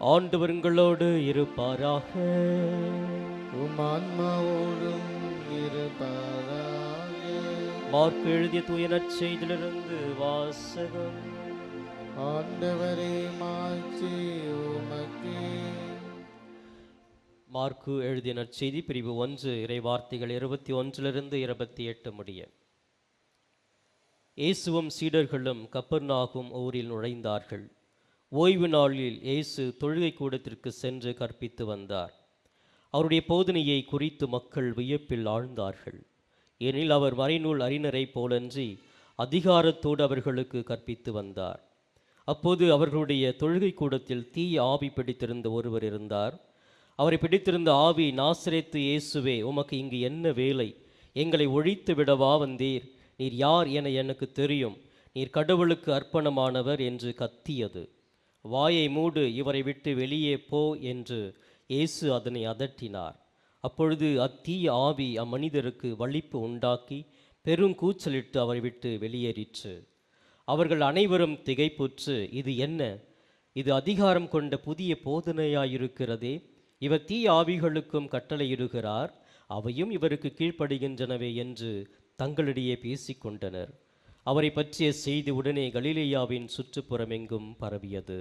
ஆண்டவர் உங்களோடு இருப்பாராக. உம் ஆன்மாவோடும் இருப்பாராக. மார்க்கு எழுதிய தூய நற்செய்தியிலிருந்து வாசகம். ஆண்டவரே மாட்சி உமக்கே. மார்க்கு எழுதிய நற்செய்தி பிரிவு 1 இறைவார்த்தைகள் 21 28 முடிய. இயேசுவும் சீடர்களும் கப்பர்நாகும் ஊரில் நுழைந்தார்கள். ஓய்வு நாளில் இயேசு தொழுகை கூடத்திற்கு சென்று கற்பித்து வந்தார். அவருடைய போதனையை குறித்து மக்கள் வியப்பில் ஆழ்ந்தார்கள். ஏனில் அவர் மறைநூல் அறிஞரை போலன்றி அதிகாரத்தோடு அவர்களுக்கு கற்பித்து வந்தார். அப்போது அவர்களுடைய தொழுகை கூடத்தில் தீய ஆவி பிடித்திருந்த ஒருவர் இருந்தார். அவரை பிடித்திருந்த ஆவி, நாசரேத்து இயேசுவே, உமக்கு இங்கு என்ன வேலை? எங்களை ஒழித்து விடவா வந்தீர்? நீர் யார் என எனக்கு தெரியும். நீர் கடவுளுக்கு அர்ப்பணமானவர் என்று கத்தியது. வாயை மூடு, இவரை விட்டு வெளியே போ என்று இயேசு அதனை அதட்டினார். அப்பொழுது அத்தீய ஆவி அம்மனிதருக்கு வலிப்பு உண்டாக்கி பெருங்கூச்சலிட்டு அவரை விட்டு வெளியேறிற்று. அவர்கள் அனைவரும் திகைப்புற்று, இது என்ன? இது அதிகாரம் கொண்ட புதிய போதனையாயிருக்கிறதே. இவர் தீய ஆவிகளுக்கும் கட்டளையிடுகிறார், அவையும் இவருக்கு கீழ்ப்படுகின்றனவே என்று தங்களிடையே பேசிக்கொண்டனர். அவரை பற்றிய செய்தி உடனே கலிலேயாவின் சுற்றுப்புறமெங்கும் பரவியது.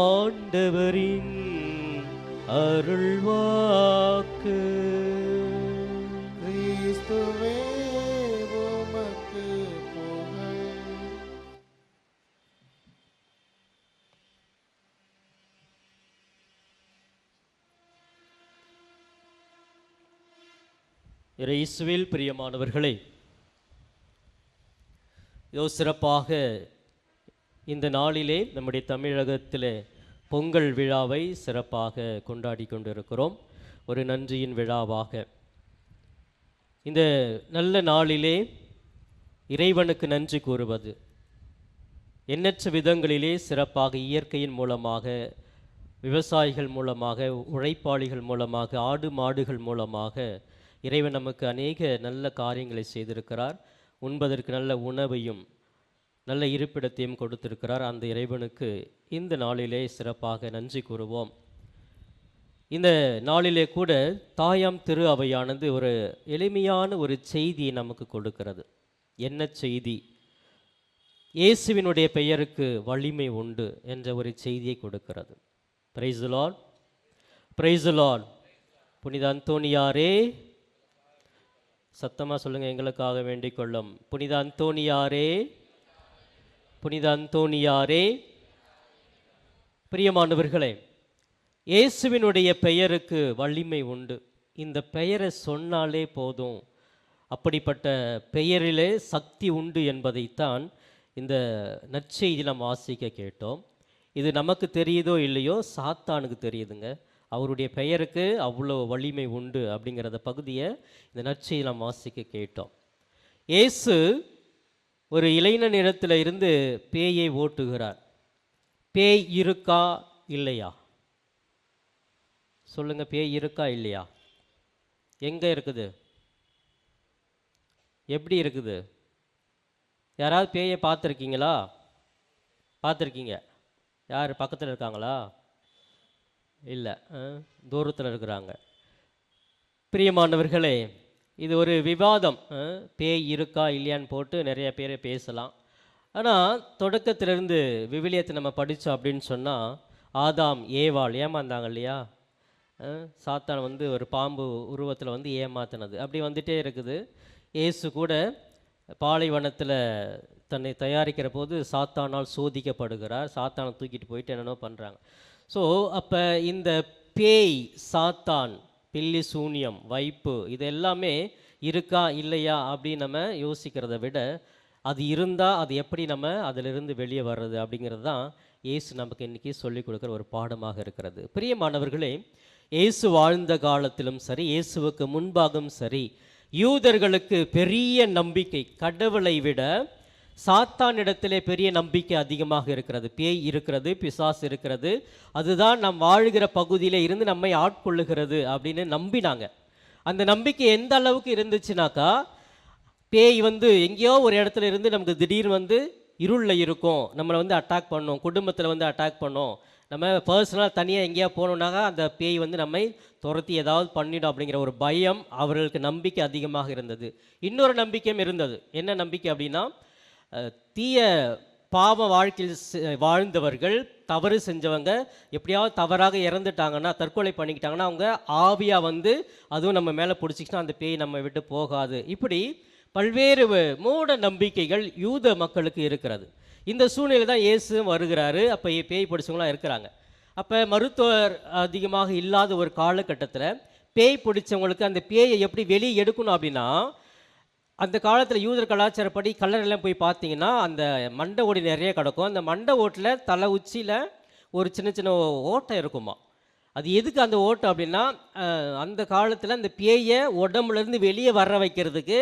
ஆண்டவரின் அருள்வாக்கு. கிறிஸ்துவே உமக்கு புகழ். இயேசுவில் பிரியமானவர்களே, இதோ சிறப்பாக இந்த நாளிலே நம்முடைய தமிழகத்தில் பொங்கல் விழாவை சிறப்பாக கொண்டாடி கொண்டிருக்கிறோம். ஒரு நன்றியின் விழாவாக இந்த நல்ல நாளிலே இறைவனுக்கு நன்றி கூறுவது, எண்ணற்ற விதங்களிலே சிறப்பாக இயற்கையின் மூலமாக, விவசாயிகள் மூலமாக, உழைப்பாளிகள் மூலமாக, ஆடு மாடுகள் மூலமாக இறைவன் நமக்கு அநேக நல்ல காரியங்களை செய்திருக்கிறார். உண்பதற்கு நல்ல உணவையும் நல்ல இருப்பிடத்தையும் கொடுத்திருக்கிறார். அந்த இறைவனுக்கு இந்த நாளிலே சிறப்பாக நன்றி கூறுவோம். இந்த நாளிலே கூட தாயாம் திரு அவையானது ஒரு எளிமையான ஒரு செய்தியை நமக்கு கொடுக்கிறது. என்ன செய்தி? இயேசுவினுடைய பெயருக்கு வலிமை உண்டு என்ற ஒரு செய்தியை கொடுக்கிறது. Praise the Lord, praise the Lord. புனித அந்தோனியாரே, சத்தமாக சொல்லுங்கள், எங்களுக்காக வேண்டிக் கொள்ளும். புனித அந்தோனியாரே, புனித அந்தோனியாரே. பிரியமானவர்களே, இயேசுவினுடைய பெயருக்கு வலிமை உண்டு. இந்த பெயரை சொன்னாலே போதும், அப்படிப்பட்ட பெயரிலே சக்தி உண்டு என்பதைத்தான் இந்த நற்செய்தி நாம் வாசிக்க கேட்டோம். இது நமக்கு தெரியுதோ இல்லையோ, சாத்தானுக்கு தெரியுதுங்க. அவருடைய பெயருக்கு அவ்வளோ வலிமை உண்டு அப்படிங்கிறத பகுதியை இந்த நற்செய்தி நாம் வாசிக்க கேட்டோம். இயேசு ஒரு இளைஞன் இடத்துல இருந்து பேயை ஓட்டுகிறார். பேய் இருக்கா இல்லையா? சொல்லுங்க, பேய் இருக்கா இல்லையா? எங்க இருக்குது? எப்படி இருக்குது? யாராவது பேயை பார்த்துருக்கீங்களா? பார்த்துருக்கீங்க? யார் பக்கத்தில் இருக்காங்களா? இல்லை, தூரத்தில் இருக்கிறாங்க. பிரியமானவர்களே, இது ஒரு விவாதம். பேய் இருக்கா இல்லையான்னு போட்டு நிறைய பேரை பேசலாம். ஆனால் தொடக்கத்திலிருந்து விவிலியத்தை நம்ம படித்தோம் அப்படின்னு சொன்னால், ஆதாம் ஏவாள் ஏமாந்தாங்க இல்லையா? சாத்தான் வந்து ஒரு பாம்பு உருவத்தில் வந்து ஏமாத்தினது அப்படி வந்துட்டே இருக்குது. இயேசு கூட பாலைவனத்தில் தன்னை தயாரிக்கிற போது சாத்தானால் சோதிக்கப்படுகிறார். சாத்தானை தூக்கிட்டு போயிட்டு என்னென்னோ பண்ணுறாங்க. ஸோ அப்போ இந்த பேய், சாத்தான், பில்லி சூனியம், வைப்பு, இது எல்லாமே இருக்கா இல்லையா அப்படின்னு நம்ம யோசிக்கிறத விட, அது இருந்தால் அது எப்படி நம்ம அதிலிருந்து வெளியே வர்றது அப்படிங்கிறது தான் இயேசு நமக்கு இன்றைக்கி சொல்லிக் கொடுக்குற ஒரு பாடமாக இருக்கிறது. பிரியமானவர்களே, இயேசு வாழ்ந்த காலத்திலும் சரி, இயேசுவுக்கு முன்பாகவும் சரி, யூதர்களுக்கு பெரிய நம்பிக்கை, கடவுளை விட சாத்தானிடத்திலே பெரிய நம்பிக்கை அதிகமாக இருக்கிறது. பேய் இருக்கிறது, பிசாசு இருக்கிறது, அதுதான் நம் வாழ்கிற பகுதியில் இருந்து நம்மை ஆட்கொள்ளுகிறது அப்படின்னு நம்பினாங்க. அந்த நம்பிக்கை எந்த அளவுக்கு இருந்துச்சுனாக்கா, பேய் வந்து எங்கேயோ ஒரு இடத்துல இருந்து நமக்கு திடீர்னு வந்து இருளில் இருக்கும், நம்மளை வந்து அட்டாக் பண்ணும், குடும்பத்தில் வந்து அட்டாக் பண்ணும், நம்ம பர்சனலாக தனியாக எங்கேயா போகணுன்னாக்கா அந்த பேய் வந்து நம்மை துரத்தி ஏதாவது பண்ணிடும் அப்படிங்கிற ஒரு பயம் அவர்களுக்கு நம்பிக்கை அதிகமாக இருந்தது. இன்னொரு நம்பிக்கையும் இருந்தது. என்ன நம்பிக்கை அப்படின்னா, தீய பாவ வாழ்க்கையில் வாழ்ந்தவர்கள், தவறு செஞ்சவங்க எப்படியாவது தவறாக இறந்துட்டாங்கன்னா, தற்கொலை பண்ணிக்கிட்டாங்கன்னா, அவங்க ஆவியாக வந்து அதுவும் நம்ம மேலே பிடிச்சிக்கிட்டா அந்த பேய் நம்ம விட்டு போகாது. இப்படி பல்வேறு மூட நம்பிக்கைகள் யூத மக்களுக்கு இருக்கிறது. இந்த சூழ்நிலை தான் இயேசு வருகிறாரு. அப்போ பேய் பிடிச்சவங்களாம் இருக்கிறாங்க. அப்போ மருத்துவர் அதிகமாக இல்லாத ஒரு காலகட்டத்தில் பேய் பிடிச்சவங்களுக்கு அந்த பேயை எப்படி வெளியே எடுக்கணும் அப்படின்னா, அந்த காலத்தில் யூதர் கலாச்சாரப்படி கல்லறையெல்லாம் போய் பார்த்தீங்கன்னா அந்த மண்டை ஓடி நிறைய கிடக்கும். அந்த மண்டை ஓட்டில் தலை உச்சியில் ஒரு சின்ன சின்ன ஓட்டை இருக்குமா. அது எதுக்கு அந்த ஓட்டை அப்படின்னா, அந்த காலத்தில் அந்த பேயை உடம்புலேருந்து வெளியே வர வைக்கிறதுக்கு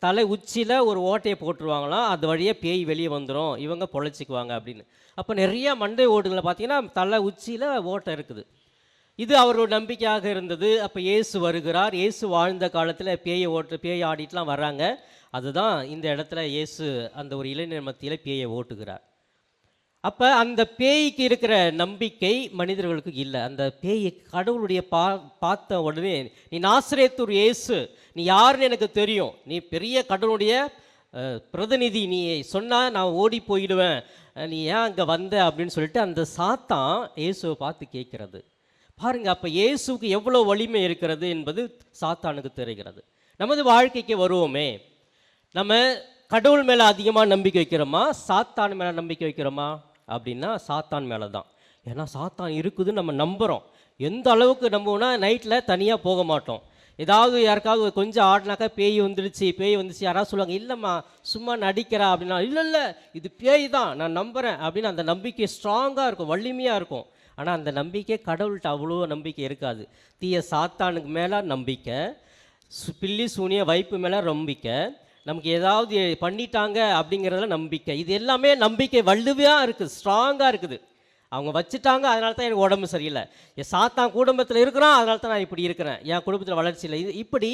தலை உச்சியில் ஒரு ஓட்டையை போட்டுருவாங்களாம். அது வழியாக பேய் வெளியே வந்துடும், இவங்க பொழைச்சிக்குவாங்க அப்படின்னு. அப்போ நிறைய மண்டை ஓட்டுகளை பார்த்தீங்கன்னா தலை உச்சியில் ஓட்டை இருக்குது. இது அவரோட நம்பிக்கையாக இருந்தது. அப்போ இயேசு வருகிறார். இயேசு வாழ்ந்த காலத்தில் பேய் ஆடிட்டுலாம் வர்றாங்க. அதுதான் இந்த இடத்துல இயேசு அந்த ஒரு இளைஞர் மத்தியில் பேயை ஓட்டுகிறார். அப்போ அந்த பேய்க்கு இருக்கிற நம்பிக்கை மனிதர்களுக்கு இல்லை. அந்த பேயை கடவுளுடைய பார்த்த உடனே, நீ நாசரேத்தூர் இயேசு, நீ யாருன்னு எனக்கு தெரியும், நீ பெரிய கடவுளுடைய பிரதிநிதி, நீ சொன்னால் நான் ஓடி போயிடுவேன், நீ ஏன் அங்கே வந்த அப்படின்னு சொல்லிட்டு அந்த சாத்தான் இயேசுவை பார்த்து கேட்கிறது. பாருங்கள், அப்போ இயேசுக்கு எவ்வளோ வலிமை இருக்கிறது என்பது சாத்தானுக்கு தெரிகிறது. நமது வாழ்க்கைக்கு வருவோமே, நம்ம கடவுள் மேலே அதிகமாக நம்பிக்கை வைக்கிறோமா, சாத்தான் மேலே நம்பிக்கை வைக்கிறோமா அப்படின்னா சாத்தான் மேலே தான். ஏன்னா சாத்தான் இருக்குதுன்னு நம்ம நம்புகிறோம். எந்த அளவுக்கு நம்புவோம்னா, நைட்டில் தனியாக போக மாட்டோம். ஏதாவது யாருக்காவது கொஞ்சம் ஆடினாக்கா பேய் வந்துடுச்சு யாராவது சொல்லுவாங்க, இல்லைம்மா சும்மா நடிக்கிறா அப்படின்னா, இல்லை இது பேய் தான், நான் நம்புகிறேன் அப்படின்னு அந்த நம்பிக்கை ஸ்ட்ராங்காக இருக்கும், வலிமையாக இருக்கும். ஆனால் அந்த நம்பிக்கை கடவுள்கிட்ட அவ்வளோ நம்பிக்கை இருக்காது. தீய சாத்தானுக்கு மேலே நம்பிக்கை, பில்லி சூனிய வைப்பு மேலே நம்பிக்கை, நமக்கு ஏதாவது பண்ணிட்டாங்க அப்படிங்கிறதுல நம்பிக்கை. இது எல்லாமே நம்பிக்கை வலுவாக இருக்குது, ஸ்ட்ராங்காக இருக்குது. அவங்க வச்சுட்டாங்க, அதனால தான் எனக்கு உடம்பு சரியில்லை. என் சாத்தான் குடும்பத்தில் இருக்கிறான், அதனால தான் நான் இப்படி இருக்கிறேன், என் குடும்பத்தில் வளர்ச்சி இல்லை. இப்படி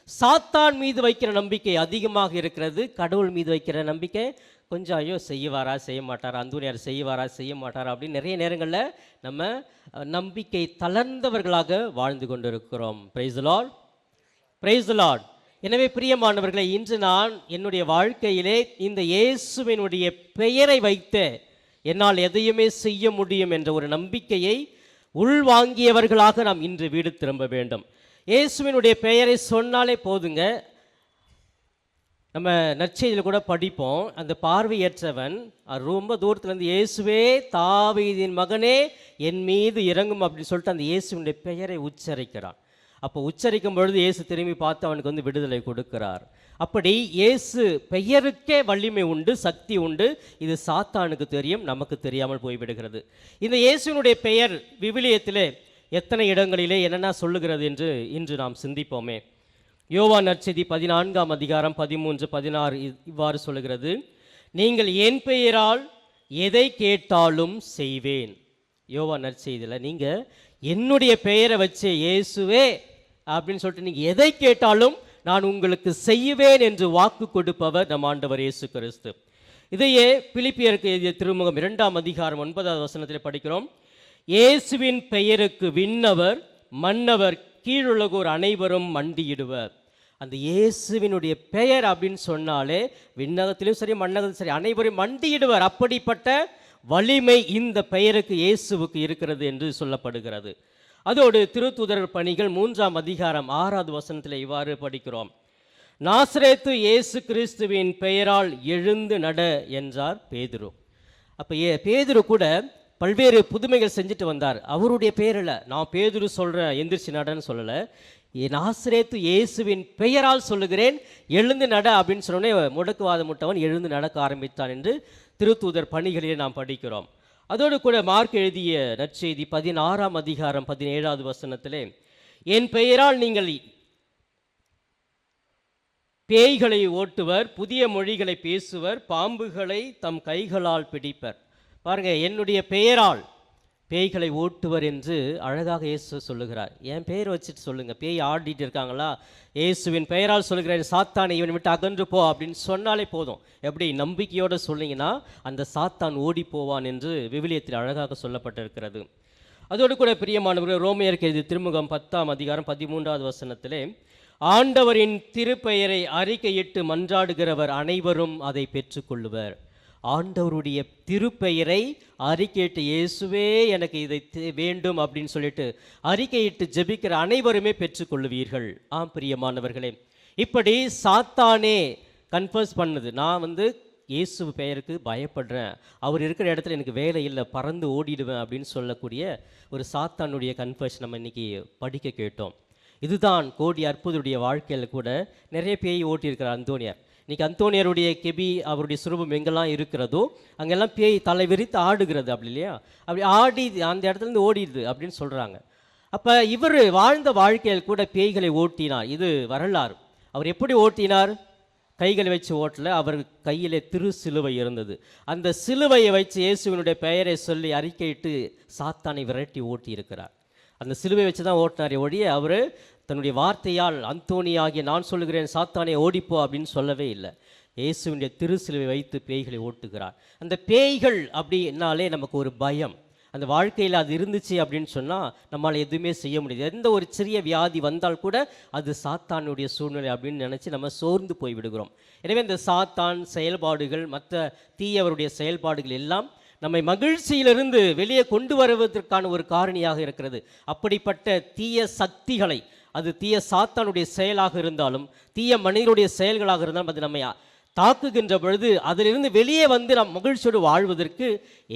சாத்தான் மீது வைக்கிற நம்பிக்கை அதிகமாக இருக்கிறது. கடவுள் மீது வைக்கிற நம்பிக்கை கொஞ்சம், ஐயோ செய்வாரா செய்ய மாட்டாரா, அந்தோனியார் செய்வாரா செய்ய மாட்டாரா அப்படின்னு நிறைய நேரங்களில் நம்ம நம்பிக்கை தளர்ந்தவர்களாக வாழ்ந்து கொண்டு இருக்கிறோம். Praise the Lord, praise the Lord. எனவே பிரியமானவர்களை, இன்று நான் என்னுடைய வாழ்க்கையிலே இந்த இயேசுவினுடைய பெயரை வைத்து என்னால் எதையுமே செய்ய முடியும் என்ற ஒரு நம்பிக்கையை உள்வாங்கியவர்களாக நாம் இன்று வீடு திரும்ப வேண்டும். இயேசுவினுடைய பெயரை சொன்னாலே போதுங்க. நம்ம நற்செய்தியில் கூட படிப்போம், அந்த பார்வையற்றவன் ரொம்ப தூரத்துலேருந்து இயேசுவே தாவீதின் மகனே என் மீது இறங்கும் அப்படின்னு சொல்லிட்டு அந்த இயேசுவினுடைய பெயரை உச்சரிக்கிறான். அப்போ உச்சரிக்கும் பொழுது இயேசு திரும்பி பார்த்து அவனுக்கு வந்து விடுதலை கொடுக்கிறார். அப்படி இயேசு பெயருக்கே வலிமை உண்டு, சக்தி உண்டு. இது சாத்தானுக்கு தெரியும், நமக்கு தெரியாமல் போய்விடுகிறது. இந்த இயேசுவினுடைய பெயர் விவிலியத்திலே எத்தனை இடங்களிலே என்னென்ன சொல்லுகிறது என்று இன்று நாம் சிந்திப்போமே. யோவான் நற்செய்தி 14ஆம் அதிகாரம் 13, 16 இவ்வாறு சொல்லுகிறது, நீங்கள் என் பெயரால் எதை கேட்டாலும் செய்வேன். யோவான் நற்செய்தியில் நீங்கள் என்னுடைய பெயரை வச்சு இயேசுவே அப்படின்னு சொல்லிட்டு நீங்கள் எதை கேட்டாலும் நான் உங்களுக்கு செய்வேன் என்று வாக்கு கொடுப்பவர் நம் ஆண்டவர் இயேசு கிறிஸ்து. இதையே பிலிப்பியருக்கு எழுதிய திருமுகம் 2ஆம் அதிகாரம் 9வது வசனத்தில் படிக்கிறோம். இயேசுவின் பெயருக்கு விண்ணவர் மன்னவர் கீழுலகோர் அனைவரும் மண்டியிடுவர். அந்த இயேசுவினுடைய பெயர் அப்படின்னு சொன்னாலே விண்ணகத்திலும் சரி மண்ணகத்திலும் சரி அனைவரும் மண்டியிடுவர். அப்படிப்பட்ட வலிமை இந்த பெயருக்கு இயேசுவுக்கு இருக்கிறது என்று சொல்லப்படுகிறது. அதோடு திருத்தூதர் பணிகள் 3ஆம் அதிகாரம் 6வது வசனத்தில் இவ்வாறு படிக்கிறோம், நாசரேத்து இயேசு கிறிஸ்துவின் பெயரால் எழுந்து நட என்றார் பேதுரு. அப்போ பேதுரு கூட பல்வேறு புதுமைகள் செஞ்சுட்டு வந்தார். அவருடைய பெயரில் நான் பேதுரு சொல்கிறேன் எந்திரிச்சு நடன்னு சொல்லலை, நாசரேத்து இயேசுவின் பெயரால் சொல்லுகிறேன் எழுந்து நட அப்படின்னு சொன்னோடனே முடக்குவாதம் முட்டவன் எழுந்து நடக்க ஆரம்பித்தான் என்று திருத்தூதர் பணிகளிலே நாம் படிக்கிறோம். அதோடு கூட மார்க் எழுதிய நற்செய்தி 16ஆம் அதிகாரம் 17வது வசனத்திலே, என் பெயரால் நீங்கள் பேய்களை ஓட்டுவர், புதிய மொழிகளை பேசுவர், பாம்புகளை தம் கைகளால் பிடிப்பர். பாருங்க, என்னுடைய பெயரால் பேய்களை ஓட்டுவர் என்று அழகாக இயேசு சொல்லுகிறார். என் பெயர் வச்சுட்டு சொல்லுங்கள், பேய் ஆடிட்டு இருக்காங்களா, இயேசுவின் பெயரால் சொல்லுகிறேன், சாத்தானை இவன் விட்டு அகன்று போ அப்படின்னு சொன்னாலே போதும். எப்படி நம்பிக்கையோடு சொன்னீங்கன்னா அந்த சாத்தான் ஓடி போவான் என்று விவிலியத்தில் அழகாக சொல்லப்பட்டிருக்கிறது. அதோடு கூட பிரியமானவர்கள், ரோமையருக்கு எழுதிய திருமுகம் 10ஆம் அதிகாரம் 13வது வசனத்திலே, ஆண்டவரின் திருப்பெயரை அறிக்கையிட்டு மன்றாடுகிறவர் அனைவரும் அதை பெற்றுக்கொள்ளுவர். ஆண்டவருடைய திருப்பெயரை அறிக்கையிட்டு, இயேசுவே எனக்கு இதை வேண்டும் அப்படின்னு சொல்லிட்டு அறிக்கையிட்டு ஜெபிக்கிற அனைவருமே பெற்றுக்கொள்ளுவீர்கள். ஆம் பிரியமானவர்களே, இப்படி சாத்தானே கன்ஃபர்ஸ் பண்ணுது, நான் இயேசு பெயருக்கு பயப்படுறேன், அவர் இருக்கிற இடத்துல எனக்கு வேலை இல்லை, பறந்து ஓடிடுவேன் அப்படின்னு சொல்லக்கூடிய ஒரு சாத்தானுடைய கன்ஃபர்ஷன் நம்ம இன்றைக்கி படிக்க கேட்டோம். இதுதான் கோடி அற்புதருடைய வாழ்க்கையில் கூட நிறைய பேய் ஓட்டியிருக்கிறார் அந்தோனியார். இன்றைக்கி அந்தோனியருடைய கெபி, அவருடைய சுரூபம் எங்கெல்லாம் இருக்கிறதோ அங்கெல்லாம் பேய் தலை விரித்து ஆடுகிறது, அப்படி இல்லையா? அப்படி ஆடி அந்த இடத்துலேருந்து ஓடிடுது அப்படின்னு சொல்கிறாங்க. அப்போ இவர் வாழ்ந்த வாழ்க்கையில் கூட பேய்களை ஓட்டினார். இது வரலாறு. அவர் எப்படி ஓட்டினார்? கைகளை வச்சு ஓட்டல, அவர் கையிலே திரு சிலுவை இருந்தது. அந்த சிலுவையை வச்சு இயேசுவினுடைய பெயரை சொல்லி அறிக்கையிட்டு சாத்தானை விரட்டி ஓட்டி இருக்கிறார். அந்த சிலுவை வச்சு தான் ஓட்டினாரே ஒழிய அவர் தன்னுடைய வார்த்தையால் அந்தோனியாகிய நான் சொல்லுகிறேன் சாத்தானை ஓடிப்போ அப்படின்னு சொல்லவே இல்லை. இயேசுவினுடைய திரு சிலுவை வைத்து பேய்களை ஓட்டுகிறார். அந்த பேய்கள் அப்படின்னாலே நமக்கு ஒரு பயம். அந்த வாழ்க்கையில் அது இருந்துச்சு அப்படின்னு சொன்னால் நம்மளால் எதுவுமே செய்ய முடியாது. எந்த ஒரு சிறிய வியாதி வந்தால் கூட அது சாத்தானுடைய சூழ்நிலை அப்படின்னு நினச்சி நம்ம சோர்ந்து போய் விடுகிறோம். எனவே இந்த சாத்தான் செயல்பாடுகள், மற்ற தீயவருடைய செயல்பாடுகள் எல்லாம் நம்மை மகிழ்ச்சியிலிருந்து வெளியே கொண்டு வருவதற்கான ஒரு காரணியாக இருக்கிறது. அப்படிப்பட்ட தீய சக்திகளை, அது தீய சாத்தானுடைய செயலாக இருந்தாலும் தீய மனிதனுடைய செயல்களாக இருந்தாலும் அது நம்மை தாக்குகின்ற பொழுது அதிலிருந்து வெளியே நாம் மகிழ்ச்சியோடு வாழ்வதற்கு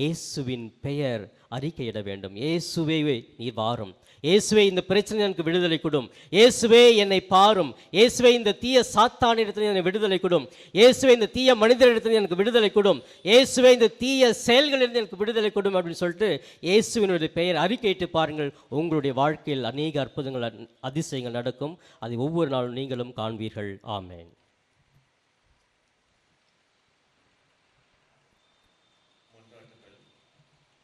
இயேசுவின் பெயர் அறிக்கையிட வேண்டும். இயேசுவே நீ வாரும், இயேசுவே இந்த பிரச்சனை எனக்கு விடுதலை கொடும், இயேசுவே என்னை பாரும், இயேசுவே இந்த தீய சாத்தானிடத்தில் எனக்கு விடுதலை கொடும், இயேசுவே இந்த தீய மனிதரிடத்தில் எனக்கு விடுதலை கொடும், இயேசுவே இந்த தீய செயல்களிலிருந்து எனக்கு விடுதலை கொடும் அப்படின்னு சொல்லிட்டு இயேசுவினுடைய பெயர் அறிக்கையிட்டு பாருங்கள். உங்களுடைய வாழ்க்கையில் அநேக அற்புதங்கள், அதிசயங்கள் நடக்கும். அதை ஒவ்வொரு நாளும் நீங்களும் காண்பீர்கள். ஆமென்.